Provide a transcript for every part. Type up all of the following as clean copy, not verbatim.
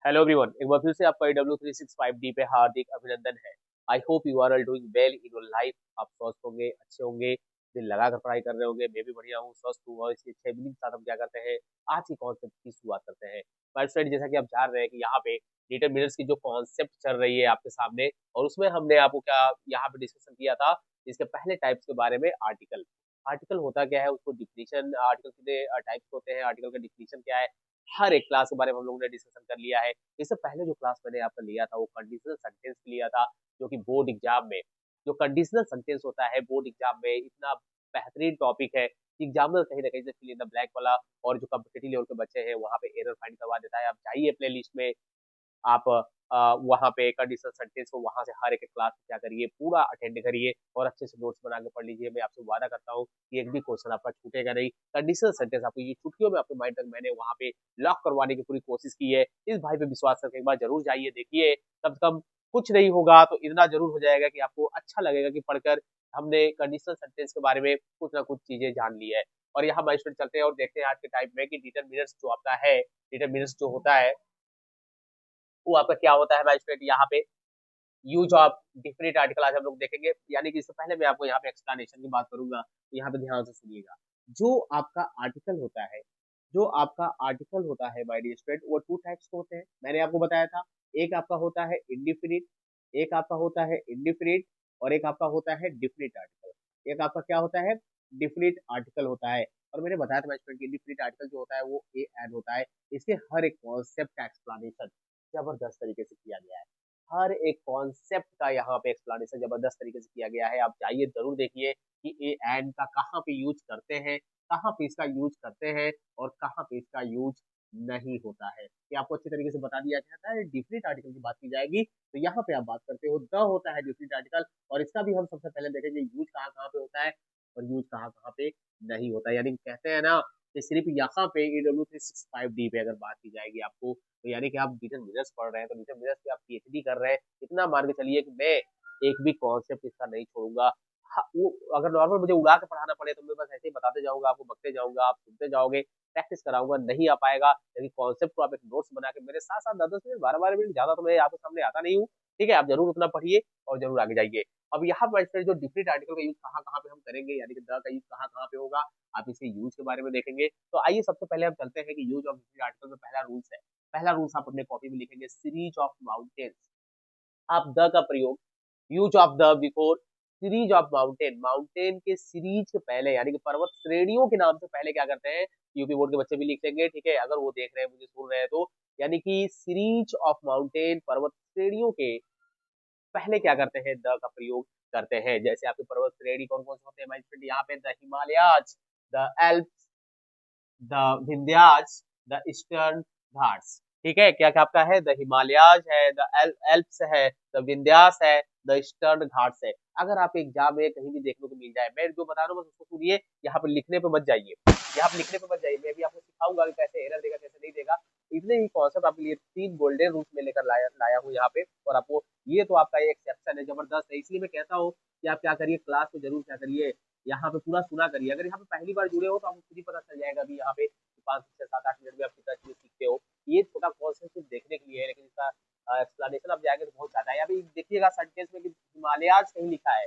Hello everyone, एक बार फिर से आपका AW365D पे हार्दिक अभिनंदन है। I hope you are all doing well in your life. आप स्वस्थ होंगे, अच्छे होंगे, दिल लगाकर पढ़ाई कर रहे होंगे। मैं भी बढ़िया हूँ, स्वस्थ हूँ। और इसी अच्छे फीलिंग के साथ हम क्या करते हैं, आज की कॉन्सेप्ट की शुरुआत करते हैं। माय फ्रेंड, जैसा कि आप जान रहे हैं कि यहाँ पे डिटरमिनर्स की जो कॉन्सेप्ट चल रही है आपके सामने, और उसमें हमने आपको क्या यहाँ पे डिस्कशन किया था, इसके पहले टाइप्स के बारे में। आर्टिकल आर्टिकल होता क्या है, उसको डिफिनीशन, आर्टिकल कितने टाइप्स होते हैं, आर्टिकल का डिफिनीशन क्या है, हर एक क्लास के बारे में हम लोगों ने डिस्कशन कर लिया है। इससे पहले जो क्लास मैंने आपका लिया था वो कंडीशनल सेंटेंस लिया था, जो कि बोर्ड एग्जाम में, जो कंडीशनल सेंटेंस होता है बोर्ड एग्जाम में, इतना बेहतरीन टॉपिक है कि एग्जामिनर कहीं ना कहीं से फिल इन द ब्लैंक वाला, और जो कम्पिटेटिव लेवल के बच्चे हैं वहाँ पे एरर फाइंड करवा देता है। आप जाइए प्ले लिस्ट में, आप वहाँ पे कंडीशनल सेंटेंस को वहाँ से हर एक क्लास में क्या करिए, पूरा अटेंड करिए और अच्छे से नोट्स बना के पढ़ लीजिए। मैं आपसे वादा करता हूँ कि एक भी क्वेश्चन आपका छूटेगा नहीं। कंडीशनल सेंटेंस आपको ये छुट्टियों में आपके माइंड तक मैंने वहाँ पे लॉक करवाने की पूरी कोशिश की है। इस भाई पे विश्वास करके एक बार जरूर जाइए, देखिए, कम से कम कुछ नहीं होगा तो इतना जरूर हो जाएगा कि आपको अच्छा लगेगा कि पढ़कर हमने कंडीशनल सेंटेंस के बारे में कुछ ना कुछ चीजें जान ली है। और यहाँ माइलस्टोन चलते हैं और देखते हैं आज के टाइम में कि डिटरमिनर्स जो आपका है, डिटरमिनर्स जो होता है वो आपका क्या होता है मैजिस्ट्रेट। यहाँ पे यूज ऑफ डिफिनिट आर्टिकल आज हम लोग देखेंगे। यानी कि इससे पहले मैं आपको यहाँ पे एक्सप्लेनेशन की बात करूंगा, तो यहाँ पे ध्यान से सुनिएगा। जो आपका आर्टिकल होता है, जो आपका आर्टिकल होता है माय डियर स्टूडेंट, वो टू टाइप्स के होते हैं, मैंने आपको बताया था। एक आपका होता है इंडिफिनिट, एक आपका होता है इंडिफिनिट, और एक आपका होता है डिफिनिट आर्टिकल। एक आपका क्या होता है, डिफिनिट आर्टिकल होता है। और मैंने बताया था स्टूडेंट कि डिफिनिट आर्टिकल जो होता है वो ए एन होता है। इसके हर एक कॉन्सेप्ट का एक्सप्लेनेशन जबरदस्त तरीके से किया गया है। हर एक कॉन्सेप्ट का यहाँ पे एक्सप्लेनेशन जबरदस्त तरीके से किया गया है। आप जाइए जरूर देखिए कि ए एंड का कहाँ पे यूज करते हैं, कहाँ पे इसका यूज करते हैं, और कहाँ पे इसका यूज नहीं होता है, ये आपको अच्छी तरीके से बता दिया जाता है। डिफरेंट आर्टिकल की बात की जाएगी तो यहाँ पे आप बात करते हो द होता है डिफरेंट आर्टिकल, और इसका भी हम सबसे पहले देखेंगे यूज कहाँ कहाँ पे होता है और यूज कहाँ कहाँ पे नहीं होता है। यानी कहते हैं ना कि सिर्फ यहाँ पे AW365D पे अगर बात की जाएगी आपको, तो यानी कि आप डिजिटल बिजनेस पढ़ रहे हैं, तो डिजिटल बिजनेस पे आप PhD कर रहे हैं, इतना मान के चलिए कि मैं एक भी कॉन्सेप्ट इसका नहीं छोड़ूंगा। हाँ, वो अगर नॉर्मल मुझे उड़ा के पढ़ाना पड़े तो मैं बस ऐसे ही बताते जाऊंगा, आपको बकते जाऊंगा, आप सुनते जाओगे, प्रैक्टिस कराऊंगा, नहीं आ पाएगा। लेकिन कॉन्सेप्ट को आप एक नोट्स बना के मेरे साथ साथ 10-10 मिनट, 12-12 मिनट, ज्यादा तो मैं आपके सामने आता नहीं हूँ। ठीक है, आप जरूर उतना पढ़िए और जरूर आगे जाइए। अब यहाँ पर जो डिफरेंट आर्टिकल का यूज कहाँ कहाँ पे हम करेंगे, यानी कि द का यूज कहाँ कहाँ पे होगा, आप इसके यूज के बारे में देखेंगे। तो आइए सबसे पहले हम चलते हैं कि यूज ऑफ डिफरेंट आर्टिकल में पहला रूल्स है। पहला रूल्स आप अपने कॉपी में लिखेंगे, सीरीज ऑफ माउंटेन्स। आप द का प्रयोग, use of the before series of mountain, mountain के सीरीज के पहले, यानी कि पर्वत श्रेणियों के नाम से पहले क्या करते हैं, यूपी बोर्ड के बच्चे भी लिख लेंगे, ठीक है, अगर वो देख रहे हैं मुझे सुन रहे हैं तो। यानी कि सीरीज ऑफ माउंटेन, पर्वत श्रेणियों के पहले क्या करते हैं, द का प्रयोग करते हैं। जैसे आपके पर्वत श्रेणी कौन कौन से होते हैं माय फ्रेंड, यहाँ पे the Himalayas, the Alps, the Vindhyas, the eastern Ghats. ठीक है, क्या क्या आपका है, द हिमालयाज है, द एल्प्स है, द विंध्यास है, द ईस्टर्न घाट्स है। अगर आप एग्जाम में कहीं भी देखने को मिल जाए, मैं जो बता रहा हूँ बस उसको सुनिए, यहाँ पे लिखने पे मत जाइए, यहाँ पे लिखने पे मत जाइए। मैं भी आपको सिखाऊंगा कि कैसे एरर देगा कैसे नहीं देगा। इतने ही कॉन्सेप्ट आपके लिए 3 गोल्डन रूल्स में लेकर लाया हूँ यहाँ पे। और आपको ये तो आपका एक एक्सेप्शन है, जबरदस्त है, इसलिए मैं कहता हूँ कि आप क्या करिए, क्लास में जरूर क्या करिए, यहाँ पे पूरा सुना करिए। अगर यहाँ पे पहली बार जुड़े हो तो आपको खुद ही पता चल जाएगा अभी यहाँ पे 5 से 7-8 मिनट में आप कितना चीज सीखते हो। ये छोटा कॉन्सेप्ट सिर्फ देखने के लिए है, लेकिन इसका एक्सप्लेनेशन आप जाएंगे तो बहुत ज्यादा है। अभी देखिएगा सेंटेंस में कि हिमालयाज कहीं लिखा है,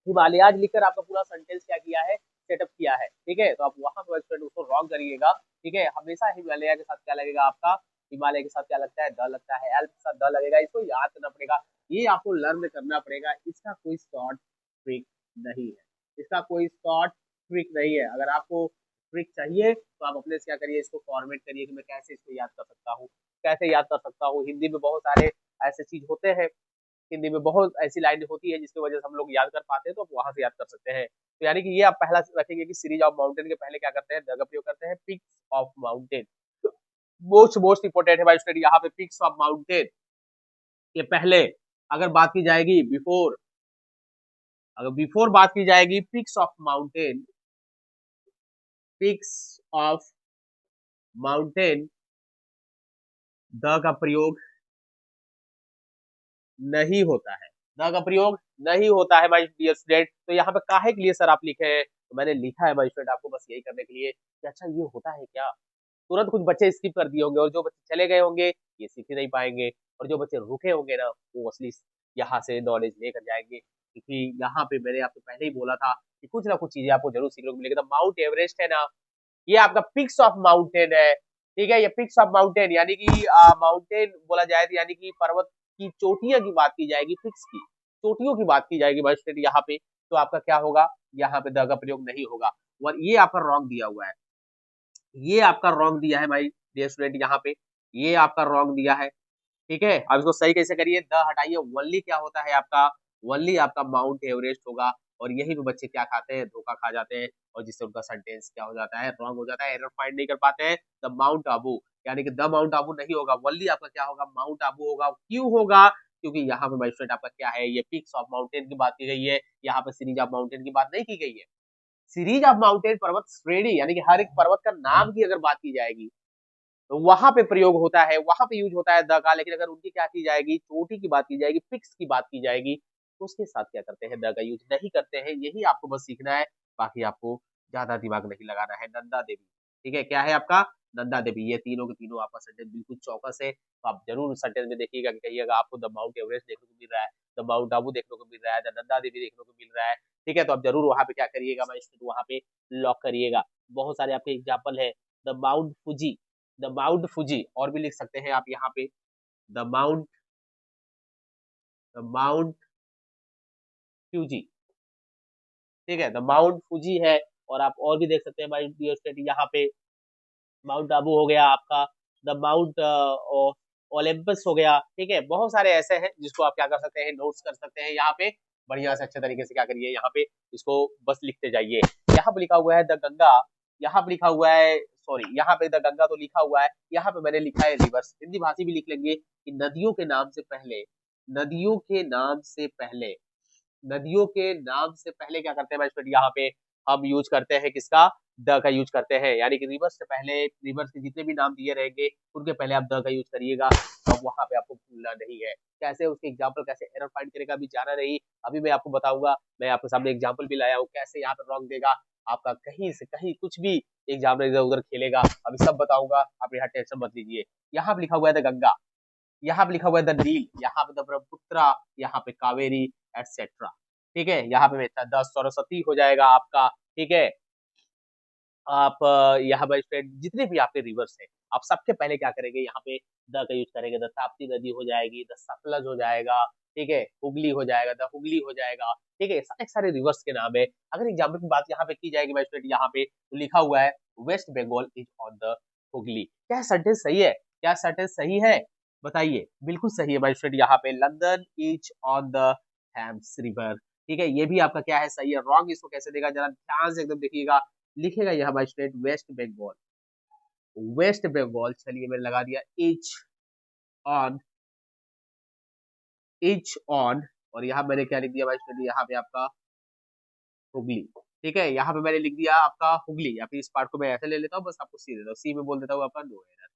हिमालयाज लिखकर आपका पूरा सेंटेंस क्या किया है, सेटअप किया है। ठीक है, तो आप वहां पर उसको रॉन्ग करिएगा। ठीक है, हमेशा हिमालय के साथ क्या लगेगा आपका, हिमालय के साथ क्या लगता है, द लगता है, एल्प के साथ द लगेगा, इसको याद करना पड़ेगा, ये आपको लर्न करना पड़ेगा। इसका कोई शॉर्ट ट्रिक नहीं है, इसका कोई शॉर्ट ट्रिक नहीं है। अगर आपको ट्रिक चाहिए तो आप अपने से क्या करिए, इसको फॉर्मेट करिए कि मैं कैसे इसको याद कर सकता हूँ, कैसे याद कर सकता हूँ। हिंदी में बहुत सारे ऐसे चीज होते हैं, हिंदी में बहुत ऐसी लाइन होती है जिसकी वजह से हम लोग याद कर पाते हैं, तो आप वहां से याद कर सकते हैं। तो यानी कि ये आप पहला रखेंगे कि सीरीज ऑफ माउंटेन के पहले क्या करते हैं, द का प्रयोग करते हैं। Peaks of mountain most most important है भाई स्टडी, यहाँ पे पिक्स ऑफ माउंटेन के पहले अगर बात की जाएगी बिफोर, अगर बिफोर बात की जाएगी peaks of mountain, peaks of mountain, the का प्रयोग नहीं होता है, द का प्रयोग नहीं होता है माय डियर स्टूडेंट। तो यहाँ पे काहे के लिए सर आप लिखे हैं, तो मैंने लिखा है माय स्टूडेंट आपको बस यही करने के लिए कि अच्छा ये होता है क्या, तुरंत कुछ बच्चे स्किप कर दिए होंगे और जो बच्चे चले गए होंगे ये सीख ही नहीं पाएंगे, और जो बच्चे रुके होंगे ना वो असली यहाँ से नॉलेज लेकर जाएंगे, क्योंकि यहाँ पे मैंने आपको पहले ही बोला था कि कुछ ना कुछ चीजें आपको जरूर सीखने को मिलेगी। तो माउंट एवरेस्ट है ना, ये आपका पिक्स ऑफ माउंटेन है, ठीक है। ये पिक्स ऑफ माउंटेन यानी कि माउंटेन बोला जाए तो यानी कि पर्वत की चोटियों की बात की जाएगी, पिक्स की चोटियों की बात की जाएगी भाई स्टूडेंट यहाँ पे, तो आपका क्या होगा, यहाँ पे द का प्रयोग नहीं होगा। और ये आपका रॉन्ग दिया हुआ है, ये आपका रॉन्ग दिया है भाई डियर स्टूडेंट, यहाँ पे ये आपका रॉन्ग दिया है, ठीक है। अब इसको सही कैसे करिए, द हटाइए, वनली क्या होता है आपका, वनली आपका माउंट एवरेस्ट होगा। और यही पे बच्चे क्या खाते हैं, धोखा खा जाते हैं, और जिससे उनका सेंटेंस क्या हो जाता है, रॉन्ग हो जाता है, एरर फाइंड नहीं कर पाते हैं। द माउंट आबू यानी कि द माउंट आबू नहीं होगा, वनली आपका क्या होगा, माउंट आबू होगा। क्यों होगा, क्योंकि यहाँ पे भाई स्टूडेंट आपका क्या है, ये पिक्स ऑफ माउंटेन की बात की गई है, यहाँ पे सीरीज ऑफ माउंटेन की बात नहीं की गई है। सीरीज ऑफ माउंटेन पर्वत श्रेणी यानी कि हर एक पर्वत का नाम की अगर बात की जाएगी तो वहां पे प्रयोग होता है, वहां पे यूज होता है द का। लेकिन अगर उनकी क्या की जाएगी, चोटी की बात की जाएगी, पिक्स की बात की जाएगी, तो उसके साथ क्या करते हैं, द का यूज नहीं करते हैं। यही आपको बस सीखना है, बाकी आपको ज्यादा दिमाग नहीं लगाना है। नंदा देवी, ठीक है, क्या है आपका, नंदा देवी। ये तीनों के तीनों आपका सेंटेंस बिल्कुल चौकस है, तो आप जरूर सेंटेंस में देखिएगा कि कहिएगा आपको द माउंट एवरेस्ट देखने को मिल रहा है, द माउंट आबू देखने को मिल रहा है, द नंदा देवी देखने को मिल रहा है, ठीक है। तो आप जरूर वहां पे क्या करिएगा भाई, वहां पे लॉक करिएगा। बहुत सारे आपके एग्जाम्पल है, the Mount Fuji, the Mount Fuji, और भी लिख सकते हैं आप यहाँ पे, the Mount, the Mount Fuji, ठीक है, द माउंट फुजी है। और आप और भी देख सकते हैं भाई डियर स्टूडेंट, यहाँ पे माउंट आबू हो गया आपका, द माउंट ओलंपस हो गया, ठीक है। बहुत सारे ऐसे हैं जिसको आप क्या कर सकते हैं, नोट्स कर सकते हैं यहाँ पे, बढ़िया से अच्छे तरीके से क्या करिए, यहाँ पे इसको बस लिखते जाइए। यहाँ पे लिखा हुआ है द गंगा, यहाँ पे लिखा हुआ है, सॉरी यहाँ पे द गंगा तो लिखा हुआ है, यहाँ पे मैंने लिखा है रिवर्स, हिंदी भाषी भी लिख लेंगे कि नदियों के नाम से पहले, नदियों के नाम से पहले, नदियों के नाम से पहले क्या करते हैं भाई स्टूडेंट, यहाँ पे हम यूज करते हैं किसका, द का यूज करते हैं। यानी कि रिवर्स से पहले, रिवर्स के जितने भी नाम दिए रहेंगे उनके पहले आप द का यूज करिएगा, अब वहां पे आपको भूलना नहीं है। कैसे उसके एग्जाम्पल, कैसे एरर फाइंड करेगा अभी जाना नहीं, अभी मैं आपको बताऊंगा। मैं आपके सामने एग्जाम्पल भी लाया हूँ, कैसे यहाँ पे रॉन्ग देगा आपका, कहीं से कहीं कुछ भी एग्जाम इधर उधर खेलेगा, अभी सब बताऊंगा, आप यहाँ टेंशन मत लीजिए। यहाँ पे लिखा हुआ है द गंगा, यहाँ पे लिखा हुआ है द नील, यहाँ पे द ब्रह्मपुत्रा, यहाँ पे कावेरी एटसेट्रा, ठीक है। यहाँ पे बेटा द सरस्वती हो जाएगा आपका, ठीक है। आप यहाँ पर जितने भी आपके रिवर्स हैं, आप सबके पहले क्या करेंगे, यहाँ पे द का यूज करेंगे। द ताप्ती नदी हो जाएगी, द सतलज हो जाएगा, ठीक है, हुगली हो जाएगा, द हुगली हो जाएगा, ठीक है। सारे सारे रिवर्स के नाम है। अगर एग्जाम्पल की बात यहाँ पे की जाएगी भाई स्टूडेंट, यहाँ पे तो लिखा हुआ है West Bengal is on the Hooghly. क्या सेंटेंस सही है, क्या सेंटेंस सही है, बताइए। बिल्कुल सही है भाई स्टूडेंट, यहाँ पे London is on the Thames river, ठीक है। ये भी आपका क्या है, सही है। रॉन्ग इसको कैसे देगा, जरा ध्यान से एकदम देखिएगा, लिखेगा यहाँ भाई स्टूडेंट वेस्ट बंगाल, वेस्ट बंगाल, चलिए मैंने लगा दिया इच ऑन, इच ऑन, और यहाँ मैंने क्या लिख दिया भाई स्टूडेंट, यहाँ पे आपका हुगली, ठीक है। यहाँ पे मैंने लिख दिया आपका हुगली, या फिर इस पार्ट को मैं ऐसे ले लेता हूँ, बस आपको सी देता हूँ, सी में बोल देता हूँ आपका नो एरर,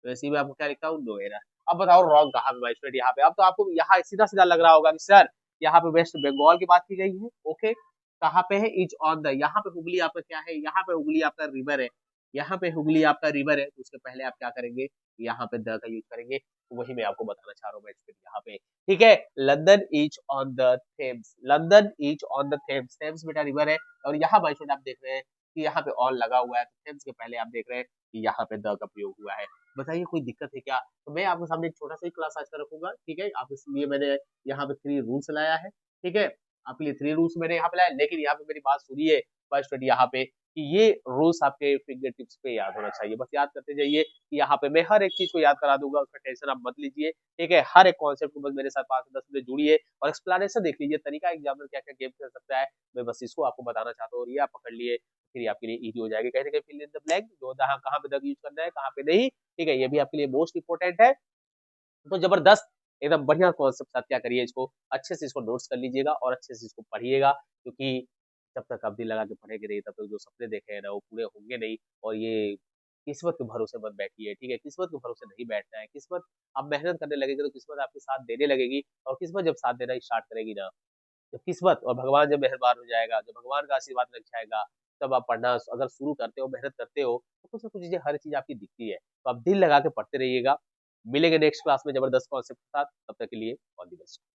तो इसी में आपको क्या लिखता हूँ, नो एरर। अब बताओ रॉन्ग कहाँ पे भाई स्टूडेंट, यहाँ पे अब तो आपको यहाँ सीधा सीधा लग रहा होगा कि सर यहाँ पे वेस्ट बंगाल की बात की गई है, ओके। कहाँ पे है, इज ऑन द, यहाँ पे हुगली आपका क्या है, यहाँ पे हुगली आपका रिवर है, यहाँ पे हुगली आपका रिवर है, तो उसके पहले आप क्या करेंगे, यहाँ पे द का यूज करेंगे। तो वही मैं आपको बताना चाह रहा हूँ यहाँ पे, ठीक है। London is on the Thames, London is on the Thames, Thames बेटा रिवर है। और यहाँ भाई स्टूडेंट आप देख रहे हैं कि यहाँ पे ऑन लगा हुआ है, तो थेम्स के पहले आप देख रहे हैं कि यहाँ पे द का प्रयोग हुआ है। बताइए कोई दिक्कत है क्या, तो मैं आपके सामने एक छोटा सा ही क्लास आज का रखूंगा, ठीक है। आप इसलिए मैंने यहाँ पे 3 रूल्स लाया है, ठीक है। आपके लिए 3 रूल्स मैंने यहाँ पे लाया, लेकिन यहाँ पे मेरी बात सुनिए भाई स्टूडेंट, यहाँ पे कि ये रूल्स आपके फिंगर टिप्स पे याद होना चाहिए, बस याद करते जाइए कि यहाँ पे मैं हर एक चीज को याद करा दूंगा, उसका टेंशन आप मत लीजिए, ठीक है। हर एक कॉन्सेप्ट को बस मेरे साथ 5 से 10 मिनट जुड़िए और एक्सप्लेनेशन देख लीजिए, तरीका एग्जामिनर क्या क्या गेम खेल सकता है, मैं बस इसको आपको बताना चाहता हूँ, और ये आप पकड़ लिए फिर आपके लिए इजी हो जाएगी। कहीं ना कहीं फिल इन द ब्लैंक, जो कहाँ पे यूज करना है, कहाँ पे नहीं, ठीक है, ये भी आपके लिए मोस्ट इंपोर्टेंट है। तो जबरदस्त एकदम बढ़िया कॉन्सेप्ट साथ क्या करिए, इसको अच्छे से इसको नोट्स कर लीजिएगा और अच्छे से इसको पढ़िएगा, क्योंकि जब तक आप दिल लगा के पढ़ेंगे नहीं, तब तक जो सपने देखे हैं ना वो पूरे होंगे नहीं। और ये किस्मत के भरोसे मत बैठिए, ठीक है, किस्मत के भरोसे नहीं बैठना है। किस्मत, आप मेहनत करने लगेंगे तो किस्मत आपके साथ देने लगेगी, और किस्मत जब साथ देना स्टार्ट करेगी ना, जब किस्मत और भगवान जब मेहरबान हो जाएगा, जब भगवान का आशीर्वाद लग जाएगा, तब आप पढ़ना अगर शुरू करते हो, मेहनत करते हो, तो कुछ ना कुछ चीज़ें हर चीज़ आपकी दिखती है। तो आप दिल लगा के पढ़ते रहिएगा। मिलेंगे नेक्स्ट क्लास में ज़बरदस्त कॉन्सेप्ट के साथ, तब तक के लिए ऑल द बेस्ट।